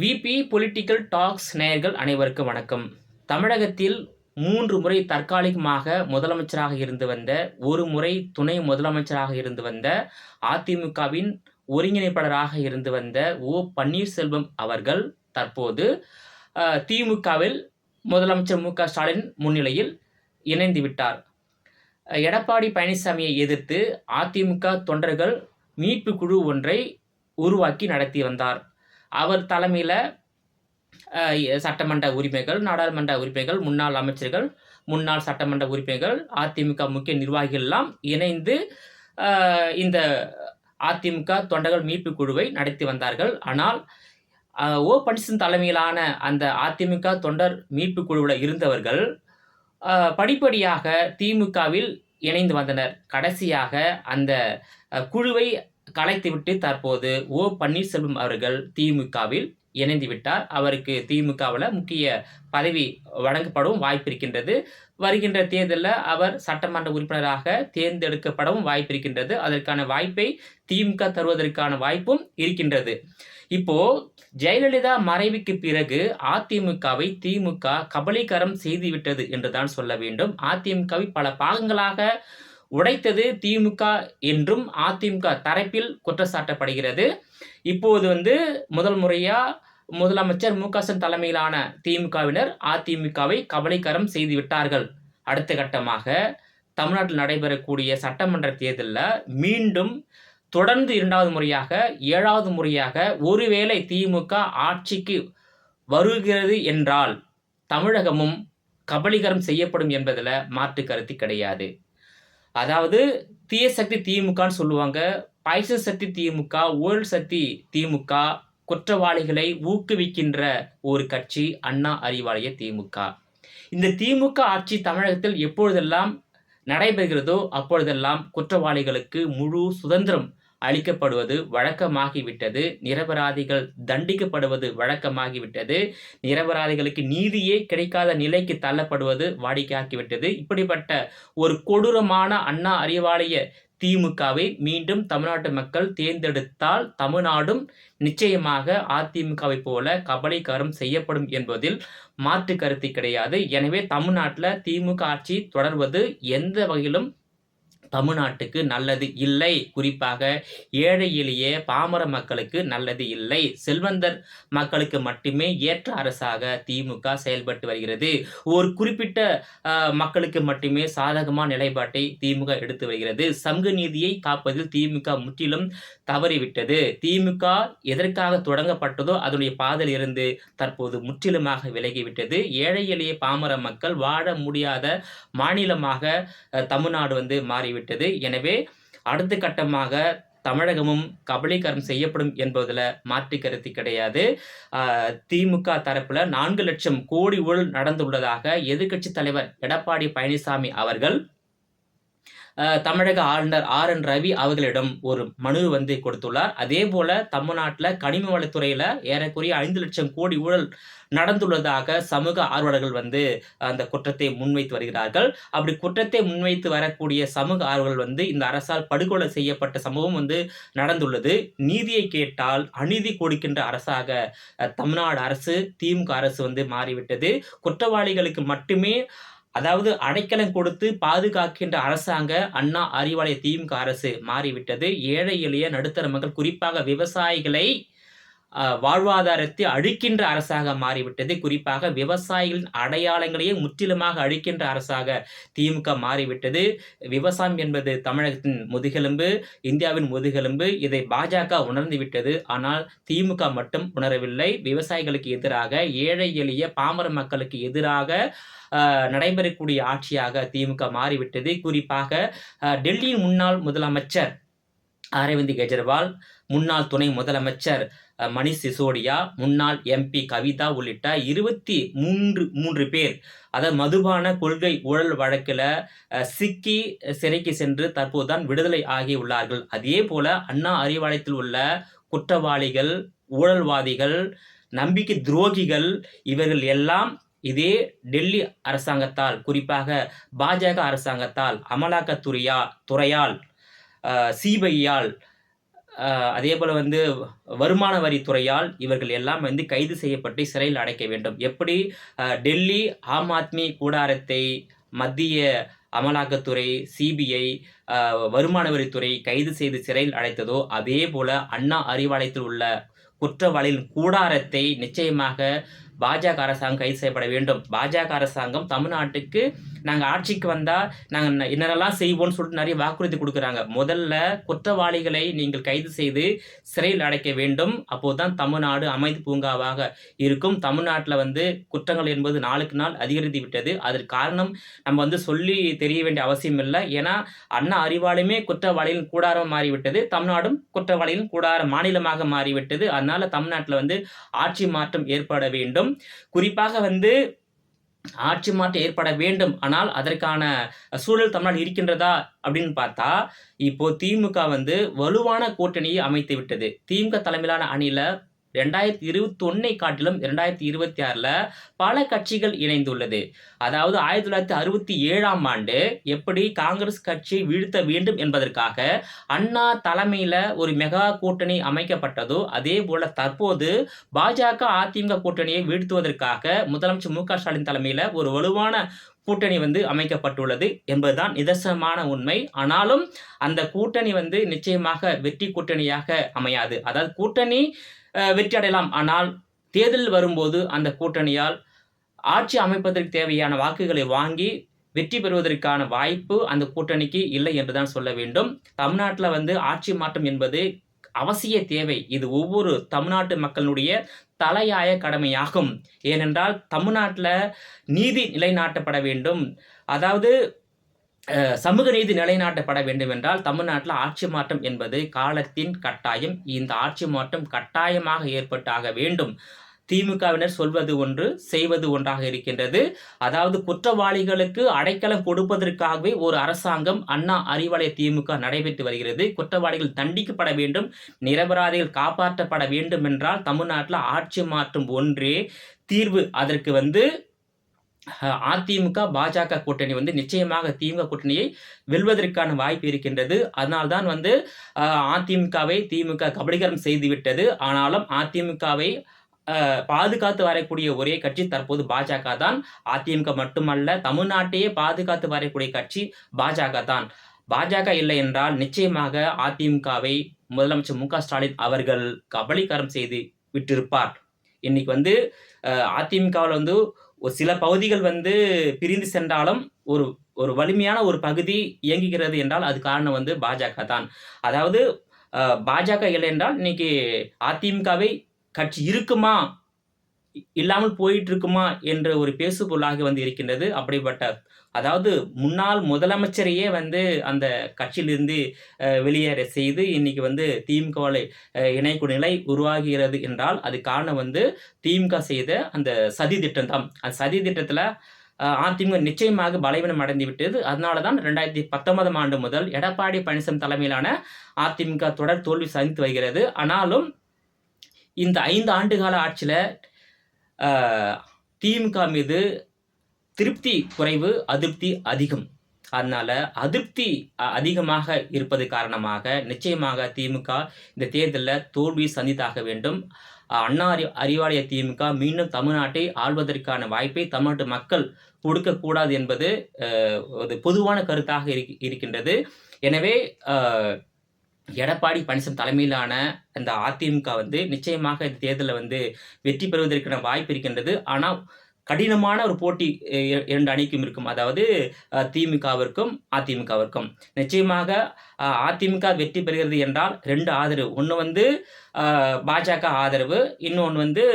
VP political tax நேயர்கள் அனைவருக்கும் வணக்கம். தமிழகத்தில் 3 முறை தற்காலிகமாக முதலமைச்சராக இருந்து வந்த, ஒரு முறை துணை முதலமைச்சராக இருந்து வந்த, அதிமுகவின் ஒருங்கிணைப்பாளராக இருந்து வந்த பன்னீர்செல்வம் அவர்கள் தற்போது திமுகவில் முதலமைச்சர் ஸ்டாலின் முன்னிலையில் இணைந்து விட்டார். எடப்பாடி பழனிசாமியை எதிர்த்து அதிமுக தொண்டர்கள் மீட்பு குழு ஒன்றை உருவாக்கி நடத்தி வந்தார். அவர் தலைமையில் சட்டமன்ற உரிமைகள், நாடாளுமன்ற உரிமைகள், முன்னாள் அமைச்சர்கள், முன்னாள் சட்டமன்ற உறுப்பினர்கள், அதிமுக முக்கிய நிர்வாகிகள் எல்லாம் இணைந்து இந்த அதிமுக தொண்டர்கள் மீட்பு குழுவை நடத்தி வந்தார்கள். ஆனால் பன்னீர்செல்வம் தலைமையிலான அந்த அதிமுக தொண்டர் மீட்பு குழுவில் இருந்தவர்கள் படிப்படியாக திமுகவில் இணைந்து வந்தனர். கடைசியாக அந்த குழுவை கலைத்துவிட்டு தற்போது பன்னீர்செல்வம் அவர்கள் திமுகவில் இணைந்து விட்டார். அவருக்கு திமுகவில் முக்கிய பதவி வழங்கப்படவும் வாய்ப்பு இருக்கின்றது. வருகின்ற தேர்தலில் அவர் சட்டமன்ற உறுப்பினராக தேர்ந்தெடுக்கப்படவும் வாய்ப்பு இருக்கின்றது. அதற்கான வாய்ப்பை திமுக தருவதற்கான வாய்ப்பும் இருக்கின்றது. இப்போ ஜெயலலிதா மறைவுக்கு பிறகு அதிமுகவை திமுக கபலீகரம் செய்துவிட்டது என்றுதான் சொல்ல வேண்டும். அதிமுகவை பல பாகங்களாக உடைத்தது திமுக என்றும் அதிமுக தரப்பில் குற்றச்சாட்டப்படுகிறது. இப்போது முதல் முறையா முதலமைச்சர் ஸ்டாலின் தலைமையிலான திமுகவினர் அதிமுகவை கபலீகரம் செய்து விட்டார்கள். அடுத்த கட்டமாக தமிழ்நாட்டில் நடைபெறக்கூடிய சட்டமன்ற தேர்தலில் மீண்டும் தொடர்ந்து 2வது முறையாக 7வது முறையாக ஒருவேளை திமுக ஆட்சிக்கு வருகிறது என்றால் தமிழகமும் கபலீகரம் செய்யப்படும் என்பதில் மாற்று கருத்து கிடையாது. அதாவது தீய சக்தி திமுகன்னு சொல்லுவாங்க, பாய்சன் சக்தி திமுக, ஊழல் சக்தி திமுக, குற்றவாளிகளை ஊக்குவிக்கின்ற ஒரு கட்சி அண்ணா அறிவாலய திமுக. இந்த திமுக ஆட்சி தமிழகத்தில் எப்பொழுதெல்லாம் நடைபெறுகிறதோ அப்பொழுதெல்லாம் குற்றவாளிகளுக்கு முழு சுதந்திரம் அளிக்கப்படுவது வழக்கமாகிவிட்டது. நிரபராதிகள் தண்டிக்கப்படுவது வழக்கமாகிவிட்டது. நிரபராதிகளுக்கு நீதியே கிடைக்காத நிலைக்கு தள்ளப்படுவது வாடிக்கையாகிவிட்டது. இப்படிப்பட்ட ஒரு கொடூரமான அண்ணா அறிவாலய திமுகவை மீண்டும் தமிழ்நாட்டு மக்கள் தேர்ந்தெடுத்தால் தமிழ்நாடும் நிச்சயமாக அதிமுகவை போல கபலீகரம் செய்யப்படும் என்பதில் மாற்று கருத்து கிடையாது. எனவே தமிழ்நாட்டில் திமுக ஆட்சி தொடர்வது எந்த வகையிலும் தமிழ்நாட்டுக்கு நல்லது இல்லை. குறிப்பாக ஏழை எளிய பாமர மக்களுக்கு நல்லது இல்லை. செல்வந்தர் மக்களுக்கு மட்டுமே ஏற்ற அரசாக திமுக செயல்பட்டு வருகிறது. ஒரு குறிப்பிட்ட மக்களுக்கு மட்டுமே சாதகமான நிலைப்பாட்டை திமுக எடுத்து வருகிறது. சமூக நீதியை காப்பதில் திமுக முற்றிலும் தவறிவிட்டது. திமுக எதற்காக தொடங்கப்பட்டதோ அதனுடைய பாதையில் இருந்து தற்போது முற்றிலுமாக விலகிவிட்டது. ஏழை எளிய பாமர மக்கள் வாழ முடியாத மாநிலமாக தமிழ்நாடு மாறிவிட்டது. எனவே அடுத்த கட்டமாக தமிழகமும் கபலீகரம் செய்யப்படும் என்பதில் மாற்று கருத்து கிடையாது. திமுக தரப்புல 4 லட்சம் கோடி ஊழல் நடந்துள்ளதாக எதிர்க்கட்சி தலைவர் எடப்பாடி பழனிசாமி அவர்கள் தமிழக ஆளுநர் RN ரவி அவர்களிடம் ஒரு மனு கொடுத்துள்ளார். அதே போல தமிழ்நாட்டில் கனிம வளத்துறையில் ஏறக்குறைய 5 லட்சம் கோடி ஊழல் நடந்துள்ளதாக சமூக ஆர்வலர்கள் அந்த குற்றத்தை முன்வைத்து வருகிறார்கள். அப்படி குற்றத்தை முன்வைத்து வரக்கூடிய சமூக ஆர்வலர்கள் இந்த அரசால் படுகொலை செய்யப்பட்ட சம்பவம் நடந்துள்ளது. நீதியை கேட்டால் அநீதி கொடுக்கின்ற அரசாக தமிழ்நாடு அரசு திமுக அரசு மாறிவிட்டது. குற்றவாளிகளுக்கு மட்டுமே அதாவது அடைக்கலம் கொடுத்து பாதுகாக்கின்ற அரசாங்க அண்ணா அறிவாலய திமுக அரசு மாறிவிட்டது. ஏழை எளிய நடுத்தர மக்கள் குறிப்பாக விவசாயிகளை வாழ்வாதாரத்தை அழிக்கின்ற அரசாக மாறிவிட்டது. குறிப்பாக விவசாயிகளின் அடையாளங்களையே முற்றிலுமாக அழிக்கின்ற அரசாக திமுக மாறிவிட்டது. விவசாயம் என்பது தமிழகத்தின் முதுகெலும்பு, இந்தியாவின் முதுகெலும்பு. இதை பாஜக உணர்ந்துவிட்டது. ஆனால் திமுக மட்டும் உணரவில்லை. விவசாயிகளுக்கு எதிராக, ஏழை எளிய பாமர மக்களுக்கு எதிராக நடைபெறக்கூடிய ஆட்சியாக திமுக மாறிவிட்டது. குறிப்பாக டெல்லியின் முன்னாள் முதலமைச்சர் அரவிந்த் கெஜ்ரிவால், முன்னாள் துணை முதலமைச்சர் மணிஷ் சிசோடியா, முன்னாள் MP கவிதா உள்ளிட்ட 23 பேர் அதாவது மதுபான கொள்கை ஊழல் வழக்கில் சிக்கி சிறைக்கு சென்று தற்போதுதான் விடுதலை ஆகியுள்ளார்கள். அதே போல அண்ணா அறிவாலயத்தில் உள்ள குற்றவாளிகள், ஊழல்வாதிகள், நம்பிக்கை துரோகிகள் இவர்கள் எல்லாம் இதே டெல்லி அரசாங்கத்தால், குறிப்பாக பாஜக அரசாங்கத்தால், அமலாக்கத்துறையால், CBIயால் அதேபோல வந்து வருமான வரித்துறையால் இவர்கள் எல்லாம் வந்து கைது செய்யப்பட்டு சிறையில் அடைக்க வேண்டும். எப்படி டெல்லி ஆம் ஆத்மி கூடாரத்தை மத்திய அமலாக்கத்துறை, சிபிஐ, வருமான வரித்துறை கைது செய்து சிறையில் அடைத்ததோ, அதேபோல அண்ணா அறிவாலயத்தில் உள்ள குற்றவாளிகளின் கூடாரத்தை நிச்சயமாக பாஜக அரசாங்கம் கைது செய்யப்பட வேண்டும். பாஜக அரசாங்கம் தமிழ்நாட்டுக்கு நாங்க ஆட்சிக்கு வந்தா நாங்க என்னென்னலாம் செய்வோம்னு சொல்லிட்டு நிறைய வாக்குறுதி கொடுக்குறாங்க. முதல்ல குற்றவாளிகளை நீங்கள் கைது செய்து சிறையில் அடைக்க வேண்டும். அப்போதுதான் தமிழ்நாடு அமைதி பூங்காவாக இருக்கும். தமிழ்நாட்டில் வந்து குற்றங்கள் என்பது நாளுக்கு நாள் அதிகரித்து விட்டது. அதற்கு காரணம் நம்ம வந்து சொல்லி தெரிய வேண்டிய அவசியம் இல்லை. ஏன்னா அண்ணா அறிவாலயமே குற்றவாளிகளின் கூடாரம் மாறிவிட்டது. தமிழ்நாடும் குற்றவாளிகளின் கூடார மாநிலமாக மாறிவிட்டது. அதனால தமிழ்நாட்டில் வந்து ஆட்சி மாற்றம் ஏற்பட வேண்டும். குறிப்பாக வந்து ஆட்சி மாற்றம் ஏற்பட வேண்டும். ஆனால் அதற்கான சூழல் தமிழ்நாடு இருக்கின்றதா அப்படின்னு பார்த்தா, இப்போ திமுக வந்து வலுவான கூட்டணியை அமைத்து விட்டது. திமுக தலைமையிலான அணியில 2021 காட்டிலும் 2026ல பல கட்சிகள் இணைந்துள்ளது. அதாவது 1967ஆம் ஆண்டு எப்படி காங்கிரஸ் கட்சியை வீழ்த்த வேண்டும் என்பதற்காக அண்ணா தலைமையில ஒரு மெகா கூட்டணி அமைக்கப்பட்டதோ, அதே போல தற்போது பாஜக அதிமுக கூட்டணியை வீழ்த்துவதற்காக முதலமைச்சர் மு.க.ஸ்டாலின் தலைமையில ஒரு வலுவான கூட்டணி வந்து அமைக்கப்பட்டுள்ளது என்பதுதான் நிதர்சனமான உண்மை. ஆனாலும் அந்த கூட்டணி வந்து நிச்சயமாக வெற்றி கூட்டணியாக அமையாது. அதாவது கூட்டணி வெற்றி அடையலாம். ஆனால் தேர்தல் வரும்போது அந்த கூட்டணியால் ஆட்சி அமைப்பதற்கு தேவையான வாக்குகளை வாங்கி வெற்றி பெறுவதற்கான வாய்ப்பு அந்த கூட்டணிக்கு இல்லை என்றுதான் சொல்ல வேண்டும். தமிழ்நாட்டில் வந்து ஆட்சி மாற்றம் என்பது அவசிய தேவை. இது ஒவ்வொரு தமிழ்நாட்டு மக்களுடைய தலையாய கடமையாகும். ஏனென்றால் தமிழ்நாட்டில் நீதி நிலைநாட்டப்பட வேண்டும். அதாவது சமூக நீதி நிலைநாட்டப்பட வேண்டும் என்றால் தமிழ்நாட்டில் ஆட்சி மாற்றம் என்பது காலத்தின் கட்டாயம். இந்த ஆட்சி மாற்றம் கட்டாயமாக ஏற்பட்டாக வேண்டும். திமுகவினர் சொல்வது ஒன்று, செய்வது ஒன்றாக இருக்கின்றது. அதாவது குற்றவாளிகளுக்கு அடைக்கலம் கொடுப்பதற்காகவே ஒரு அரசாங்கம் அண்ணா அறிவாலய திமுக நடைபெற்று வருகிறது. குற்றவாளிகள் தண்டிக்கப்பட வேண்டும், நிரபராதிகள் காப்பாற்றப்பட வேண்டும் என்றால் தமிழ்நாட்டில் ஆட்சி மாற்றம் ஒன்றே தீர்வு. அதற்கு வந்து அதிமுக பாஜக கூட்டணி வந்து நிச்சயமாக திமுக கூட்டணியை வெல்வதற்கான வாய்ப்பு இருக்கின்றது. அதனால்தான் வந்து அதிமுகவை திமுக கபலீகரம் செய்துவிட்டது. ஆனாலும் அதிமுகவை பாதுகாத்து வரக்கூடிய ஒரே கட்சி தற்போது பாஜக தான். அதிமுக மட்டுமல்ல, தமிழ்நாட்டையே பாதுகாத்து வரக்கூடிய கட்சி பாஜக தான். பாஜக இல்லை என்றால் நிச்சயமாக அதிமுகவை முதலமைச்சர் மு.க.ஸ்டாலின் அவர்கள் கபலீகரம் செய்து விட்டிருப்பார். இன்னைக்கு வந்து அதிமுகவில் வந்து ஒரு சில பகுதிகள் வந்து பிரிந்து சென்றாலும் ஒரு ஒரு வலிமையான ஒரு பகுதி இயங்குகிறது என்றால் அது காரணம் வந்து பாஜக தான். அதாவது பாஜக இல்லை என்றால் இன்னைக்கு அதிமுகவை கட்சி இருக்குமா, இல்லாமல் போயிட்டு இருக்குமா என்ற ஒரு பேசுபொருளாக வந்து இருக்கின்றது. அப்படிப்பட்ட அதாவது முன்னாள் முதலமைச்சரையே வந்து அந்த கட்சியிலிருந்து வெளியேற செய்து இன்னைக்கு வந்து திமுகவில் இணைக்கும் நிலை உருவாகிறது என்றால் அது காரணம் வந்து திமுக செய்த அந்த சதி திட்டம் தான். அந்த சதி திட்டத்தில் அதிமுக நிச்சயமாக பலவீனம் அடைந்து விட்டது. அதனால தான் 2019ஆம் ஆண்டு முதல் எடப்பாடி பழனிசாமி தலைமையிலான அதிமுக தொடர் தோல்வி சந்தித்து வருகிறது. ஆனாலும் இந்த 5 ஆண்டுகால ஆட்சியில் திமுக மீது திருப்தி குறைவு, அதிருப்தி அதிகம். அதனால அதிருப்தி அதிகமாக இருப்பது காரணமாக நிச்சயமாக திமுக இந்த தேர்தலில் தோல்வி சந்தித்தாக வேண்டும். அண்ணா அறிவாலய திமுக மீண்டும் தமிழ்நாட்டை ஆள்வதற்கான வாய்ப்பை தமிழ்நாட்டு மக்கள் கொடுக்கக்கூடாது என்பது ஒரு பொதுவான கருத்தாக இருக்கின்றது. எனவே எடப்பாடி பழனிசாமி தலைமையிலான அந்த அதிமுக வந்து நிச்சயமாக இந்த தேர்தலில் வந்து வெற்றி பெறுவதற்கான வாய்ப்பு இருக்கின்றது. ஆனால் கடினமான ஒரு போட்டி 2 அணிக்கும் இருக்கும். அதாவது திமுகவிற்கும் அதிமுகவிற்கும். நிச்சயமாக அதிமுக வெற்றி பெறுகிறது என்றால் 2 ஆதரவு. ஒன்று வந்து பாஜக ஆதரவு, இன்னொன்று வந்து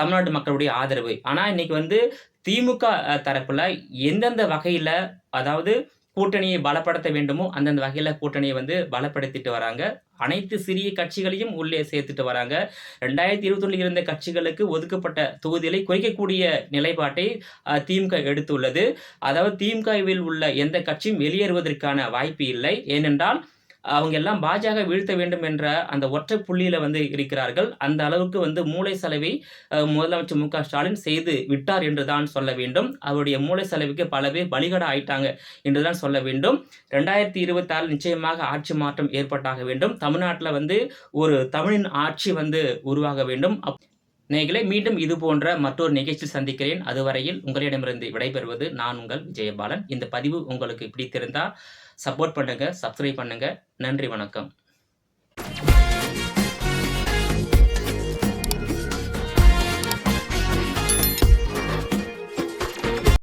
தமிழ்நாட்டு மக்களுடைய ஆதரவு. ஆனால் இன்னைக்கு வந்து திமுக தரப்புல எந்தெந்த வகையில் அதாவது கூட்டணியை பலப்படுத்த வேண்டுமோ அந்தந்த வகையில் கூட்டணியை வந்து பலப்படுத்திட்டு வராங்க. அனைத்து சிறிய கட்சிகளையும் உள்ளே சேர்த்துட்டு வராங்க. 2021 இருந்த கட்சிகளுக்கு ஒதுக்கப்பட்ட தொகுதிகளை குறைக்கக்கூடிய நிலைப்பாட்டை திமுக எடுத்துள்ளது. அதாவது திமுகவில் உள்ள எந்த கட்சியும் வெளியேறுவதற்கான வாய்ப்பு இல்லை. ஏனென்றால் அவங்க எல்லாம் பாஜக வீழ்த்த வேண்டும் என்ற அந்த ஒற்றை புள்ளியில இருக்கிறார்கள். அந்த அளவுக்கு மூளை சலவை முதலமைச்சர் மு.க. ஸ்டாலின் செய்து விட்டார் என்று தான் சொல்ல வேண்டும். அவருடைய மூளை சலவைக்கு பல பேர் பலிகடா ஆயிட்டாங்க என்று தான் சொல்ல வேண்டும். 2026 நிச்சயமாக ஆட்சி மாற்றம் ஏற்பட்டாக வேண்டும். தமிழ்நாட்டுல ஒரு தமிழின் ஆட்சி உருவாக வேண்டும். நேயர்களே, மீண்டும் இது போன்ற மற்றொரு நிகழ்ச்சியில் சந்திக்கிறேன். அதுவரையில் உங்களிடமிருந்து விடைபெறுவது நான் உங்கள் விஜயபாலன். இந்த பதிவு உங்களுக்கு பிடித்திருந்தா சப்போர்ட் பண்ணுங்க, சப்ஸ்கிரைப் பண்ணுங்க. நன்றி, வணக்கம்.